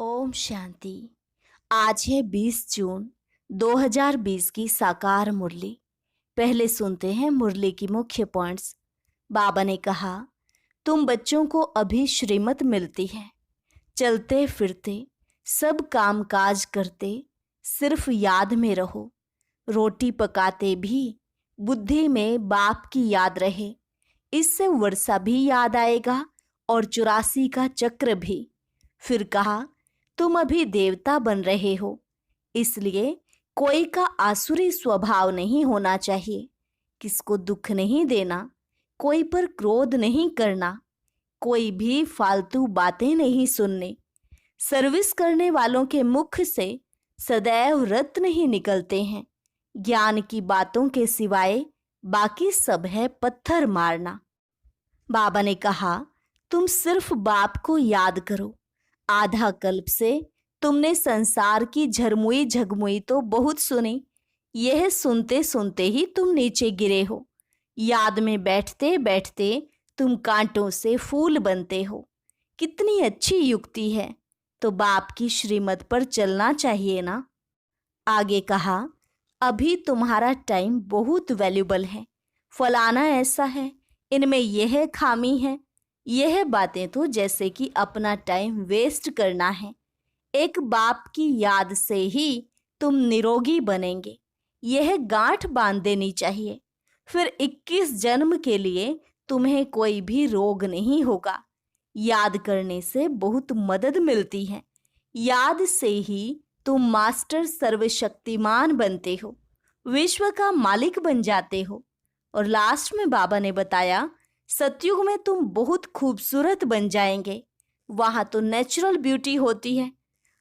ओम शांति। आज है 20 जून 2020 की साकार मुरली। पहले सुनते हैं मुरली की मुख्य पॉइंट्स। बाबा ने कहा, तुम बच्चों को अभी श्रीमत मिलती है। चलते फिरते सब काम काज करते सिर्फ याद में रहो। रोटी पकाते भी बुद्धि में बाप की याद रहे। इससे वर्षा भी याद आएगा और 84 का चक्र भी। फिर कहा, तुम अभी देवता बन रहे हो, इसलिए कोई का आसुरी स्वभाव नहीं होना चाहिए। किसको दुख नहीं देना, कोई पर क्रोध नहीं करना, कोई भी फालतू बातें नहीं सुनने। सर्विस करने वालों के मुख से सदैव रत्न ही निकलते हैं। ज्ञान की बातों के सिवाय बाकी सब है पत्थर मारना। बाबा ने कहा, तुम सिर्फ बाप को याद करो। आधा कल्प से तुमने संसार की झरमुई झगमुई तो बहुत सुनी। यह सुनते सुनते ही तुम नीचे गिरे हो। याद में बैठते बैठते तुम कांटों से फूल बनते हो। कितनी अच्छी युक्ति है, तो बाप की श्रीमत पर चलना चाहिए ना। आगे कहा, अभी तुम्हारा टाइम बहुत वैल्यूबल है। फलाना ऐसा है, इनमें यह खामी है। यह बातें तो जैसे कि अपना टाइम वेस्ट करना है। एक बाप की याद से ही तुम निरोगी बनेंगे। यह गांठ बांध देनी चाहिए। फिर 21 जन्म के लिए तुम्हें कोई भी रोग नहीं होगा। याद करने से बहुत मदद मिलती है। याद से ही तुम मास्टर सर्वशक्तिमान बनते हो, विश्व का मालिक बन जाते हो। और लास्ट में बाबा ने बताया, सतयुग में तुम बहुत खूबसूरत बन जाएंगे। वहां तो नेचुरल ब्यूटी होती है।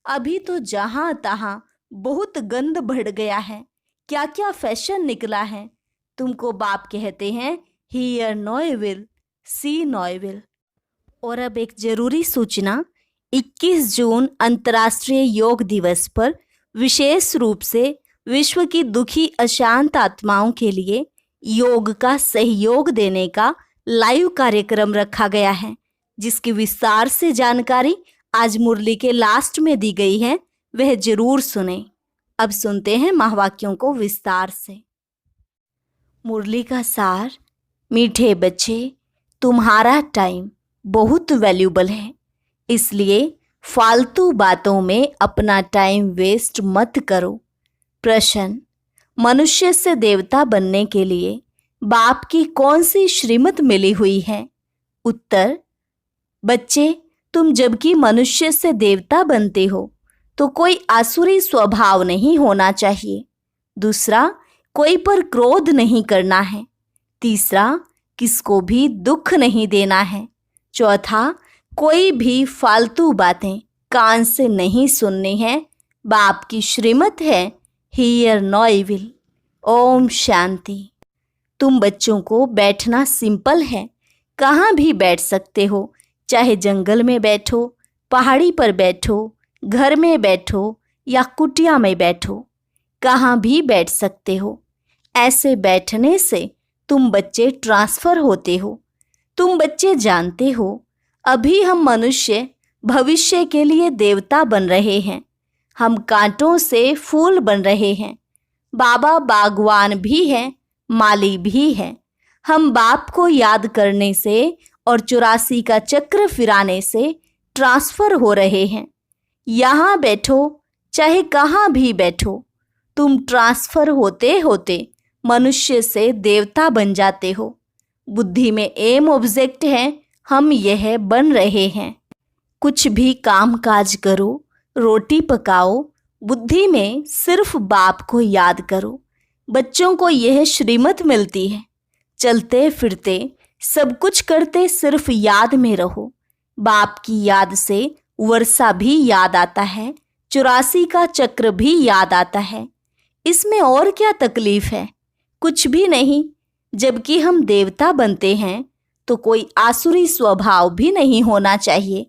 अभी तो जहां तहां बहुत गंद बढ़ गया है। क्या क्या फैशन निकला है। तुमको बाप कहते हैं, hear no evil, see no evil. और अब एक जरूरी सूचना, 21 जून अंतर्राष्ट्रीय योग दिवस पर विशेष रूप से विश्व की दुखी अशांत आत्माओं के लिए योग का सहयोग देने का लाइव कार्यक्रम रखा गया है, जिसकी विस्तार से जानकारी आज मुरली के लास्ट में दी गई है। वह जरूर सुने। अब सुनते हैं महावाक्यों को विस्तार से। मुरली का सार। मीठे बच्चे, तुम्हारा टाइम बहुत वैल्यूबल है, इसलिए फालतू बातों में अपना टाइम वेस्ट मत करो। प्रश्न, मनुष्य से देवता बनने के लिए बाप की कौन सी श्रीमत मिली हुई है? उत्तर, बच्चे, तुम जबकि मनुष्य से देवता बनते हो तो कोई आसुरी स्वभाव नहीं होना चाहिए। दूसरा, कोई पर क्रोध नहीं करना है। तीसरा, किसको भी दुख नहीं देना है। चौथा, कोई भी फालतू बातें कान से नहीं सुननी है। बाप की श्रीमत है, here no evil. Om Shanti. तुम बच्चों को बैठना सिंपल है। कहाँ भी बैठ सकते हो, चाहे जंगल में बैठो, पहाड़ी पर बैठो, घर में बैठो या कुटिया में बैठो, कहाँ भी बैठ सकते हो। ऐसे बैठने से तुम बच्चे ट्रांसफर होते हो। तुम बच्चे जानते हो, अभी हम मनुष्य भविष्य के लिए देवता बन रहे हैं। हम कांटों से फूल बन रहे हैं। बाबा बागवान भी है, माली भी है। हम बाप को याद करने से और 84 का चक्र फिराने से ट्रांसफर हो रहे हैं। यहाँ बैठो चाहे कहाँ भी बैठो, तुम ट्रांसफर होते होते मनुष्य से देवता बन जाते हो। बुद्धि में एम ऑब्जेक्ट है, हम यह बन रहे हैं। कुछ भी काम काज करो, रोटी पकाओ, बुद्धि में सिर्फ बाप को याद करो। बच्चों को यह श्रीमत मिलती है। चलते फिरते सब कुछ करते सिर्फ याद में रहो। बाप की याद से वर्षा भी याद आता है, 84 का चक्र भी याद आता है। इसमें और क्या तकलीफ है? कुछ भी नहीं। जबकि हम देवता बनते हैं तो कोई आसुरी स्वभाव भी नहीं होना चाहिए।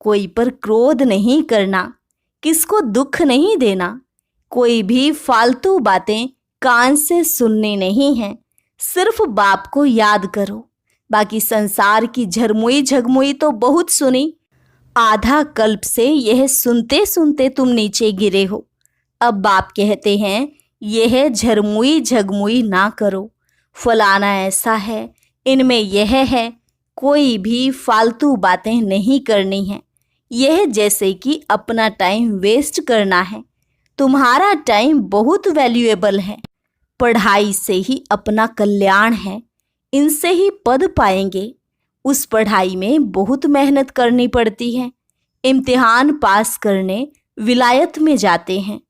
कोई पर क्रोध नहीं करना, किसको दुख नहीं देना, कोई भी फालतू बातें कान से सुननी नहीं है। सिर्फ बाप को याद करो। बाकी संसार की झरमुई झगमुई तो बहुत सुनी, आधा कल्प से यह सुनते सुनते तुम नीचे गिरे हो। अब बाप कहते हैं यह झरमुई झगमुई ना करो, फलाना ऐसा है, इनमें यह है, कोई भी फालतू बातें नहीं करनी है। यह जैसे कि अपना टाइम वेस्ट करना है। तुम्हारा टाइम बहुत वैल्यूएबल है। पढ़ाई से ही अपना कल्याण है, इनसे ही पद पाएंगे। उस पढ़ाई में बहुत मेहनत करनी पड़ती है। इम्तिहान पास करने विलायत में जाते हैं।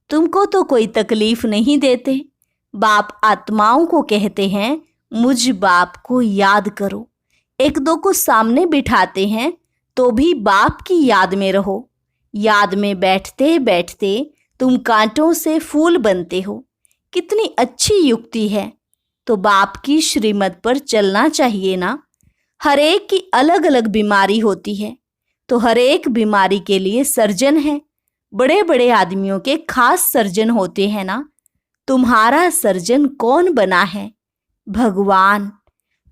तुमको तो कोई तकलीफ नहीं देते। बाप आत्माओं को कहते हैं मुझ बाप को याद करो। एक दो को सामने बिठाते हैं तो भी बाप की याद में रहो। याद में बैठते बैठते तुम कांटों से फूल बनते हो। कितनी अच्छी युक्ति है। तो बाप की श्रीमत पर चलना चाहिए ना। हर एक की अलग अलग बीमारी होती है, तो हर एक बीमारी के लिए सर्जन है। बड़े बड़े आदमियों के खास सर्जन होते हैं ना। तुम्हारा सर्जन कौन बना है? भगवान।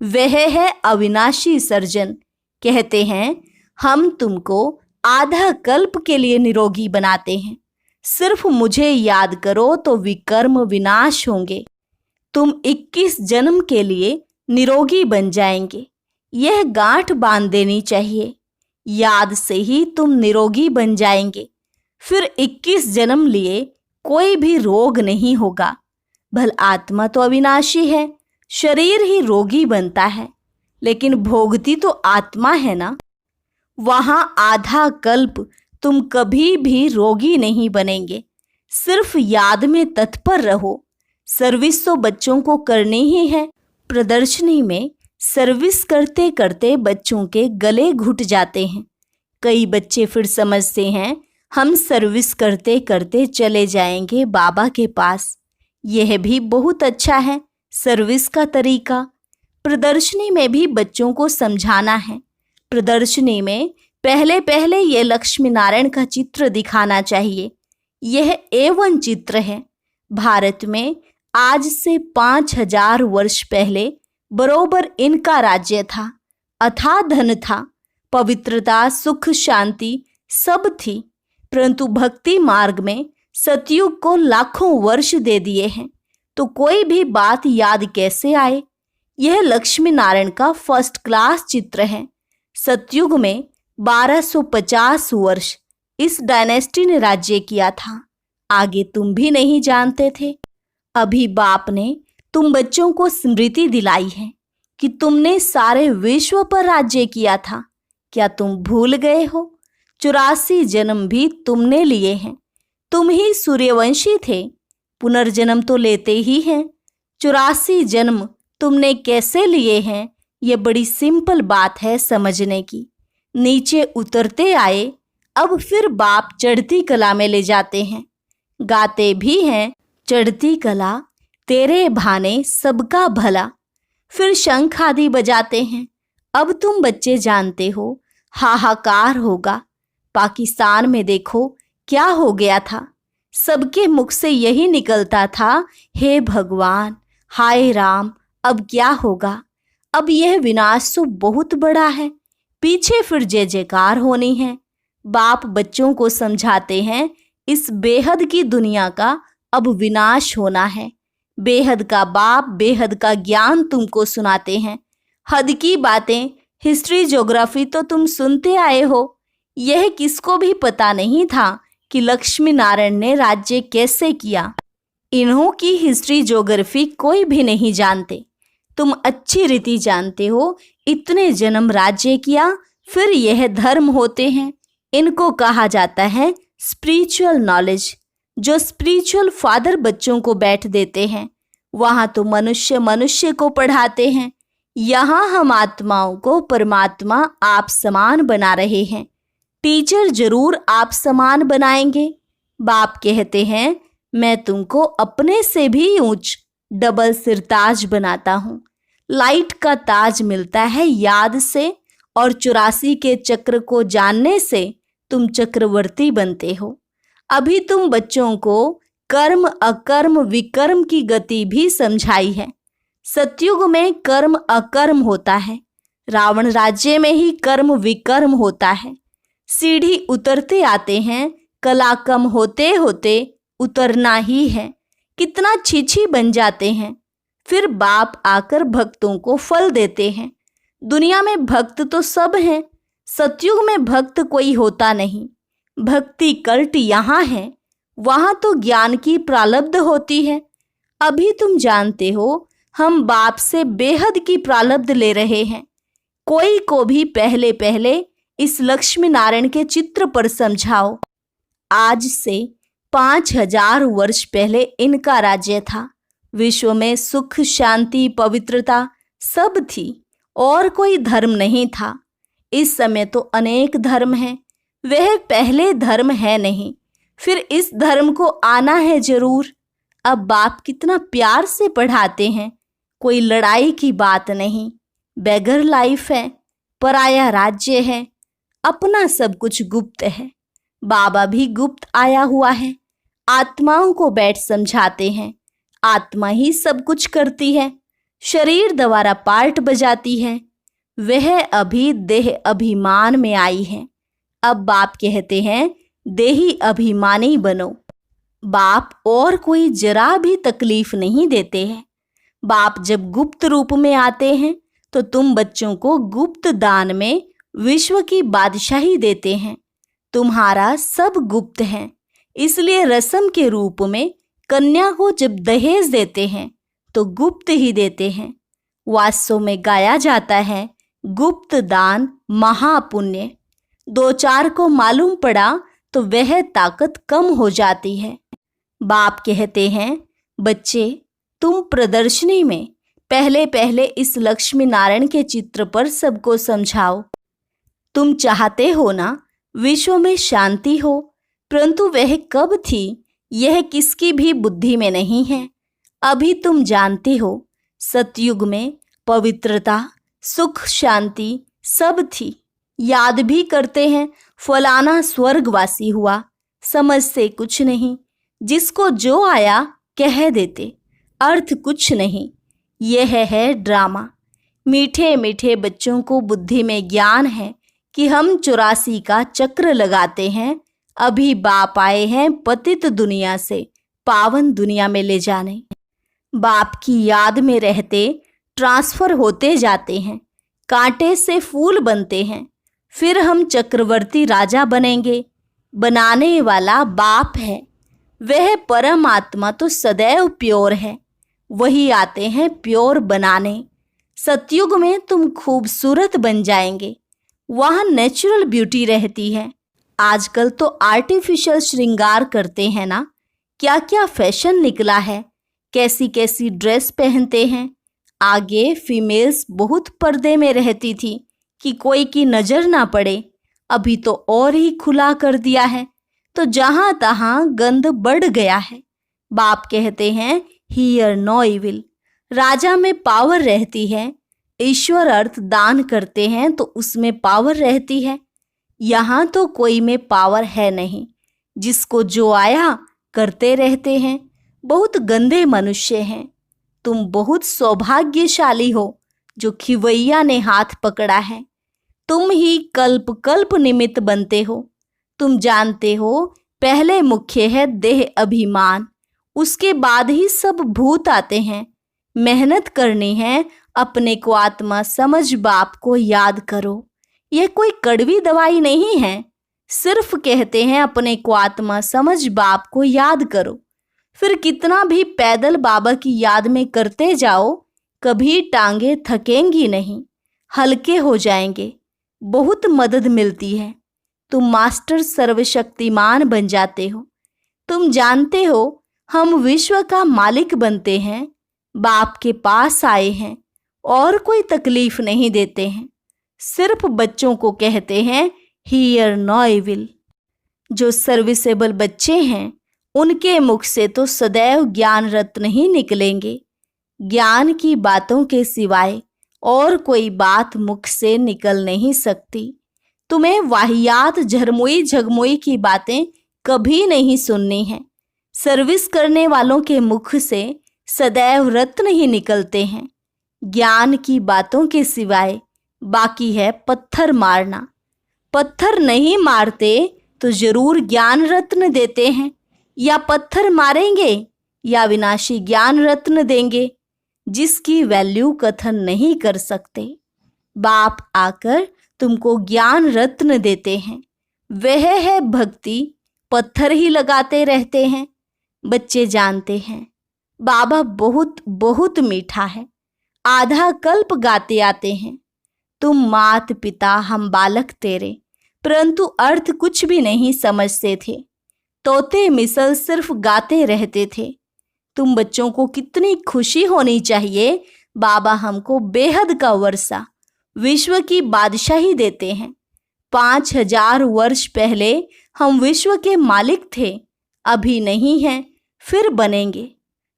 वह है अविनाशी सर्जन। कहते हैं हम तुमको आधा कल्प के लिए निरोगी बनाते हैं। सिर्फ मुझे याद करो तो विकर्म विनाश होंगे। तुम 21 जन्म के लिए निरोगी बन जाएंगे। यह गांठ बांध देनी चाहिए। याद से ही तुम निरोगी बन जाएंगे। फिर 21 जन्म लिए कोई भी रोग नहीं होगा। भल आत्मा तो अविनाशी है, शरीर ही रोगी बनता है, लेकिन भोगती तो आत्मा है ना। वहां आधा कल्प तुम कभी भी रोगी नहीं बनेंगे। सिर्फ याद में तत्पर रहो। सर्विस तो बच्चों को करनी ही है। प्रदर्शनी में सर्विस करते करते बच्चों के गले घुट जाते हैं। कई बच्चे फिर समझते हैं हम सर्विस करते करते चले जाएंगे बाबा के पास। यह भी बहुत अच्छा है सर्विस का तरीका। प्रदर्शनी में भी बच्चों को समझाना है। प्रदर्शनी में पहले पहले ये लक्ष्मी नारायण का चित्र दिखाना चाहिए। यह A1 चित्र है। भारत में आज से 5000 वर्ष पहले बरोबर इनका राज्य था। अथाह धन था, पवित्रता, सुख, शांति सब थी। परंतु भक्ति मार्ग में सतयुग को लाखों वर्ष दे दिए हैं, तो कोई भी बात याद कैसे आए। यह लक्ष्मी नारायण का फर्स्ट क्लास चित्र है। सतयुग में 1250 वर्ष इस डायनेस्टी ने राज्य किया था। आगे तुम भी नहीं जानते थे। अभी बाप ने तुम बच्चों को स्मृति दिलाई है कि तुमने सारे विश्व पर राज्य किया था। क्या तुम भूल गए हो? 84 जन्म भी तुमने लिए हैं। तुम ही सूर्यवंशी थे। पुनर्जन्म तो लेते ही हैं। 84 जन्म तुमने कैसे लिए हैं? ये बड़ी सिंपल बात है समझने की। नीचे उतरते आए, अब फिर बाप चढ़ती कला में ले जाते हैं। गाते भी हैं चढ़ती कला तेरे भाने सबका भला। फिर शंख आदि बजाते हैं। अब तुम बच्चे जानते हो हाहाकार होगा। पाकिस्तान में देखो क्या हो गया था। सबके मुख से यही निकलता था, हे भगवान, हाय राम, अब क्या होगा। अब यह विनाश तो बहुत बड़ा है। पीछे फिर जय जयकार होनी है। बाप बच्चों को समझाते हैं इस बेहद की दुनिया का अब विनाश होना है। बेहद का बाप बेहद का ज्ञान तुमको सुनाते हैं। हद की बातें, हिस्ट्री, ज्योग्राफी तो तुम सुनते आए हो। यह किसको भी पता नहीं था कि लक्ष्मी नारायण ने राज्य कैसे किया। इन्हों की हिस्ट्री ज्योग्राफी कोई भी नहीं जानते। तुम अच्छी रीति जानते हो। इतने जन्म राज्य किया, फिर यह धर्म होते हैं। इनको कहा जाता है स्पिरिचुअल नॉलेज। जो स्पिरिचुअल फादर बच्चों को बैठ देते हैं, वहाँ तो मनुष्य मनुष्य को पढ़ाते हैं। यहाँ हम आत्माओं को परमात्मा आप समान बना रहे हैं। टीचर जरूर आप समान बनाएंगे। बाप कहते हैं मैं तुमको अपने से भी ऊंच डबल सिरताज बनाता हूँ। लाइट का ताज मिलता है याद से, और 84 के चक्र को जानने से तुम चक्रवर्ती बनते हो। अभी तुम बच्चों को कर्म अकर्म विकर्म की गति भी समझाई है। सतयुग में कर्म अकर्म होता है। रावण राज्य में ही कर्म विकर्म होता है। सीढ़ी उतरते आते हैं, कला कम होते होते उतरना ही है। कितना छीछी बन जाते हैं, फिर बाप आकर भक्तों को फल देते हैं। दुनिया में भक्त तो सब हैं, सतयुग में भक्त कोई होता नहीं। भक्ति कल्ट यहाँ है, वहाँ तो ज्ञान की प्रालब्ध होती है। अभी तुम जानते हो, हम बाप से बेहद की प्रालब्ध ले रहे हैं। कोई को भी पहले पहले इस लक्ष्मी नारायण के चित्र पर समझाओ। आज से 5000 वर्ष पहले इनका राज्य था। विश्व में सुख, शांति, पवित्रता सब थी और कोई धर्म नहीं था। इस समय तो अनेक धर्म हैं, वह पहले धर्म है नहीं, फिर इस धर्म को आना है जरूर। अब बाप कितना प्यार से पढ़ाते हैं, कोई लड़ाई की बात नहीं। बेगर लाइफ है, पराया राज्य है, अपना सब कुछ गुप्त है। बाबा भी गुप्त आया हुआ है। आत्माओं को बैठ समझाते हैं। आत्मा ही सब कुछ करती है, शरीर द्वारा पार्ट बजाती है। वह अभी देह अभिमान में आई है। अब बाप कहते हैं, देही अभिमानी बनो। बाप और कोई जरा भी तकलीफ नहीं देते हैं। बाप जब गुप्त रूप में आते हैं तो तुम बच्चों को गुप्त दान में विश्व की बादशाही देते हैं। तुम्हारा सब गुप्त है, इसलिए रस्म के रूप में कन्या को जब दहेज देते हैं तो गुप्त ही देते हैं। वास्तव में गाया जाता है, गुप्त दान महापुण्य। 2-4 को मालूम पड़ा तो वह ताकत कम हो जाती है। बाप कहते हैं, बच्चे तुम प्रदर्शनी में पहले पहले इस लक्ष्मी नारायण के चित्र पर सबको समझाओ। तुम चाहते हो ना विश्व में शांति हो, परंतु वह कब थी यह किसकी भी बुद्धि में नहीं है। अभी तुम जानते हो, सतयुग में पवित्रता, सुख, शांति सब थी। याद भी करते हैं, फलाना स्वर्गवासी हुआ, समझ से कुछ नहीं। जिसको जो आया कह देते, अर्थ कुछ नहीं। यह है ड्रामा। मीठे मीठे बच्चों को बुद्धि में ज्ञान है कि हम 84 का चक्र लगाते हैं। अभी बाप आए हैं पतित दुनिया से पावन दुनिया में ले जाने। बाप की याद में रहते ट्रांसफर होते जाते हैं, कांटे से फूल बनते हैं। फिर हम चक्रवर्ती राजा बनेंगे। बनाने वाला बाप है, वह परमात्मा तो सदैव प्योर है। वही आते हैं प्योर बनाने। सतयुग में तुम खूबसूरत बन जाएंगे, वहाँ नेचुरल ब्यूटी रहती है। आजकल तो आर्टिफिशियल श्रृंगार करते हैं ना, क्या क्या फैशन निकला है, कैसी कैसी ड्रेस पहनते हैं। आगे फीमेल्स बहुत पर्दे में रहती थी कि कोई की नज़र ना पड़े, अभी तो और ही खुला कर दिया है, तो जहाँ तहाँ गंद बढ़ गया है। बाप कहते हैं, हियर नो इविल। राजा में पावर रहती है, ईश्वर अर्थ दान करते हैं तो उसमें पावर रहती है। यहाँ तो कोई में पावर है नहीं, जिसको जो आया करते रहते हैं। बहुत गंदे मनुष्य हैं। तुम बहुत सौभाग्यशाली हो जो खिवैया ने हाथ पकड़ा है। तुम ही कल्प कल्प निमित्त बनते हो। तुम जानते हो, पहले मुख्य है देह अभिमान, उसके बाद ही सब भूत आते हैं। मेहनत करनी है, अपने को आत्मा समझ बाप को याद करो। यह कोई कड़वी दवाई नहीं है, सिर्फ कहते हैं अपने को आत्मा समझ बाप को याद करो। फिर कितना भी पैदल बाबा की याद में करते जाओ, कभी टांगे थकेंगी नहीं, हल्के हो जाएंगे। बहुत मदद मिलती है। तुम मास्टर सर्वशक्तिमान बन जाते हो। तुम जानते हो, हम विश्व का मालिक बनते हैं। बाप के पास आए हैं और कोई तकलीफ नहीं देते हैं, सिर्फ बच्चों को कहते हैं, हियर नो इविल। जो सर्विसेबल बच्चे हैं, उनके मुख से तो सदैव ज्ञान रत्न ही निकलेंगे। ज्ञान की बातों के सिवाय और कोई बात मुख से निकल नहीं सकती। तुम्हें वाहियात झरमुई झगमुई की बातें कभी नहीं सुननी है। सर्विस करने वालों के मुख से सदैव रत्न ही निकलते हैं। ज्ञान की बातों के सिवाय बाकी है पत्थर मारना। पत्थर नहीं मारते तो जरूर ज्ञान रत्न देते हैं, या पत्थर मारेंगे या विनाशी ज्ञान रत्न देंगे जिसकी वैल्यू कथन नहीं कर सकते। बाप आकर तुमको ज्ञान रत्न देते हैं, वह है भक्ति। पत्थर ही लगाते रहते हैं। बच्चे जानते हैं बाबा बहुत बहुत मीठा है। आधा कल्प गाते आते हैं, तुम मात पिता हम बालक तेरे, परंतु अर्थ कुछ भी नहीं समझते थे। तोते मिसल सिर्फ गाते रहते थे। तुम बच्चों को कितनी खुशी होनी चाहिए, बाबा हमको बेहद का वर्षा, विश्व की बादशाही देते हैं। 5000 वर्ष पहले हम विश्व के मालिक थे, अभी नहीं हैं, फिर बनेंगे।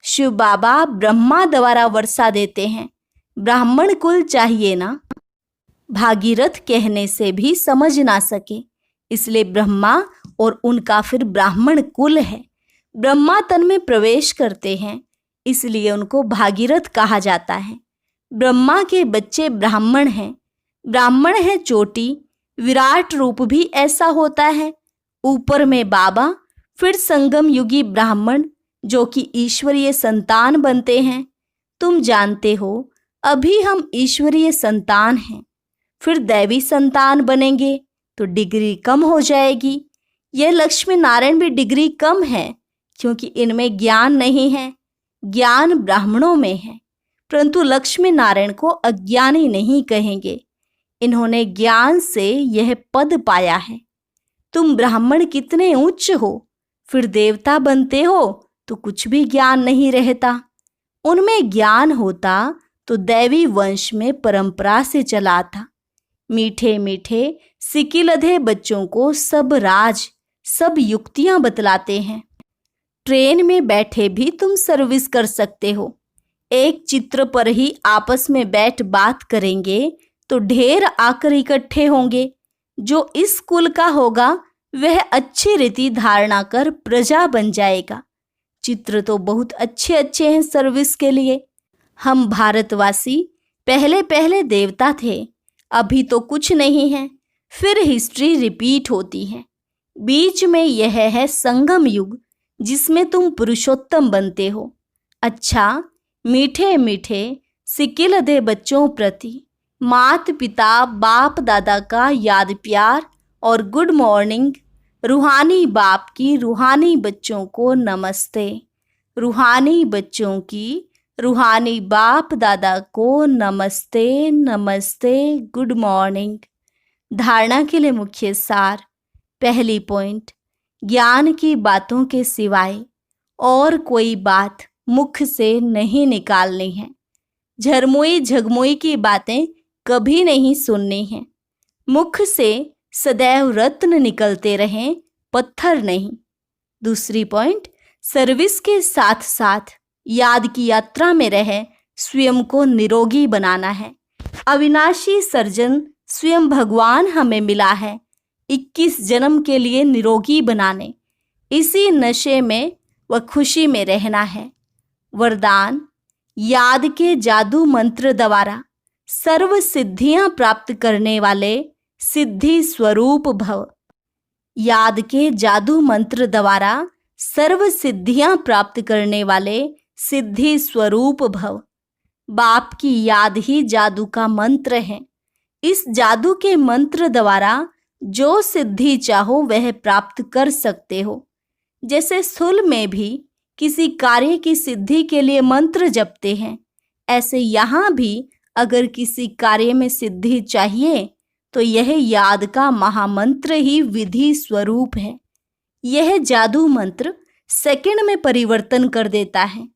शिव बाबा ब्रह्मा द्वारा वर्षा देते हैं। ब्राह्मण कुल चाहिए ना। भागीरथ कहने से भी समझ ना सके, इसलिए ब्रह्मा और उनका फिर ब्राह्मण कुल है। ब्रह्मा तन में प्रवेश करते हैं, इसलिए उनको भागीरथ कहा जाता है। ब्रह्मा के बच्चे ब्राह्मण हैं। ब्राह्मण है चोटी, विराट रूप भी ऐसा होता है। ऊपर में बाबा, फिर संगम युगी ब्राह्मण जो कि ईश्वरीय संतान बनते हैं। तुम जानते हो अभी हम ईश्वरीय संतान हैं, फिर दैवी संतान बनेंगे तो डिग्री कम हो जाएगी। यह लक्ष्मी नारायण भी डिग्री कम है, क्योंकि इनमें ज्ञान नहीं है। ज्ञान ब्राह्मणों में है, परंतु लक्ष्मी नारायण को अज्ञानी नहीं कहेंगे। इन्होंने ज्ञान से यह पद पाया है। तुम ब्राह्मण कितने उच्च हो, फिर देवता बनते हो तो कुछ भी ज्ञान नहीं रहता। उनमें ज्ञान होता तो दैवी वंश में परंपरा से चला था। मीठे मीठे सिकिलधे बच्चों को सब राज, सब युक्तियां बतलाते हैं। ट्रेन में बैठे भी तुम सर्विस कर सकते हो। एक चित्र पर ही आपस में बैठ बात करेंगे तो ढेर आकर इकट्ठे होंगे। जो इस कुल का होगा वह अच्छी रीति धारणा कर प्रजा बन जाएगा। चित्र तो बहुत अच्छे अच्छे हैं सर्विस के लिए। हम भारतवासी पहले पहले देवता थे, अभी तो कुछ नहीं है, फिर हिस्ट्री रिपीट होती है। बीच में यह है संगम युग, जिसमें तुम पुरुषोत्तम बनते हो। अच्छा, मीठे मीठे सिकिलधे बच्चों प्रति मात पिता बाप दादा का याद प्यार और गुड मॉर्निंग। रूहानी बाप की रूहानी बच्चों को नमस्ते। रूहानी बच्चों की रूहानी बाप दादा को नमस्ते नमस्ते, गुड मॉर्निंग। धारणा के लिए मुख्य सार। पहली पॉइंट, ज्ञान की बातों के सिवाय और कोई बात मुख से नहीं निकालनी है। झरमोई झगमोई की बातें कभी नहीं सुननी है। मुख से सदैव रत्न निकलते रहें, पत्थर नहीं। दूसरी पॉइंट, सर्विस के साथ साथ याद की यात्रा में रह स्वयं को निरोगी बनाना है। अविनाशी सर्जन स्वयं भगवान हमें मिला है 21 जन्म के लिए निरोगी बनाने। इसी नशे में व खुशी में रहना है। वरदान, याद के जादू मंत्र द्वारा सर्व सिद्धियां प्राप्त करने वाले सिद्धि स्वरूप भव। याद के जादू मंत्र द्वारा सर्व सिद्धियां प्राप्त करने वाले सिद्धि स्वरूप भव। बाप की याद ही जादू का मंत्र है। इस जादू के मंत्र द्वारा जो सिद्धि चाहो वह प्राप्त कर सकते हो। जैसे स्थूल में भी किसी कार्य की सिद्धि के लिए मंत्र जपते हैं, ऐसे यहाँ भी अगर किसी कार्य में सिद्धि चाहिए तो यह याद का महामंत्र ही विधि स्वरूप है। यह जादू मंत्र सेकंड में परिवर्तन कर देता है।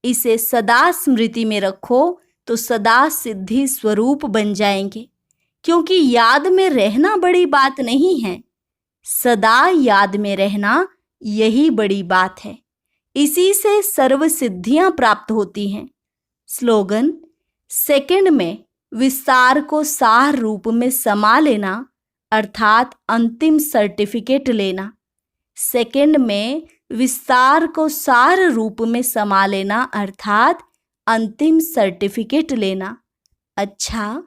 इसे सदा स्मृति में रखो तो सदा सिद्धि स्वरूप बन जाएंगे, क्योंकि याद में रहना बड़ी बात नहीं है, सदा याद में रहना यही बड़ी बात है। इसी से सर्व सिद्धियां प्राप्त होती हैं। स्लोगन, सेकंड में विस्तार को सार रूप में समा लेना अर्थात अंतिम सर्टिफिकेट लेना। सेकंड में विस्तार को सार रूप में समा लेना अर्थात अंतिम सर्टिफिकेट लेना। अच्छा,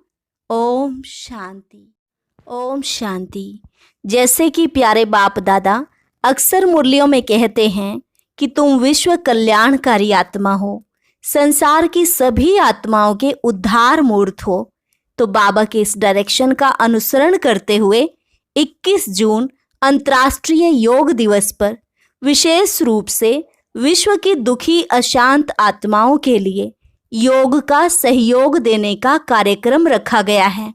ओम शांति। ओम शांति। जैसे कि प्यारे बाप दादा अक्सर मुरलियों में कहते हैं कि तुम विश्व कल्याणकारी आत्मा हो, संसार की सभी आत्माओं के उद्धार मूर्त हो, तो बाबा के इस डायरेक्शन का अनुसरण करते हुए 21 जून अंतर्राष्ट्रीय योग दिवस पर विशेष रूप से विश्व की दुखी अशांत आत्माओं के लिए योग का सहयोग देने का कार्यक्रम रखा गया है।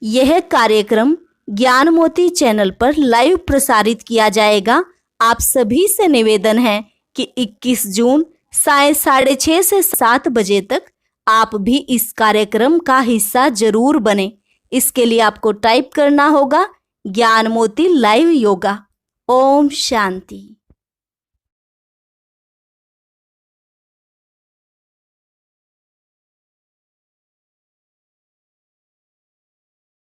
यह कार्यक्रम ज्ञान मोती चैनल पर लाइव प्रसारित किया जाएगा। आप सभी से निवेदन है कि 21 जून साय 6:30 से 7 बजे तक आप भी इस कार्यक्रम का हिस्सा जरूर बने। इसके लिए आपको टाइप करना होगा ज्ञान मोती लाइव योगा। ओम शांति।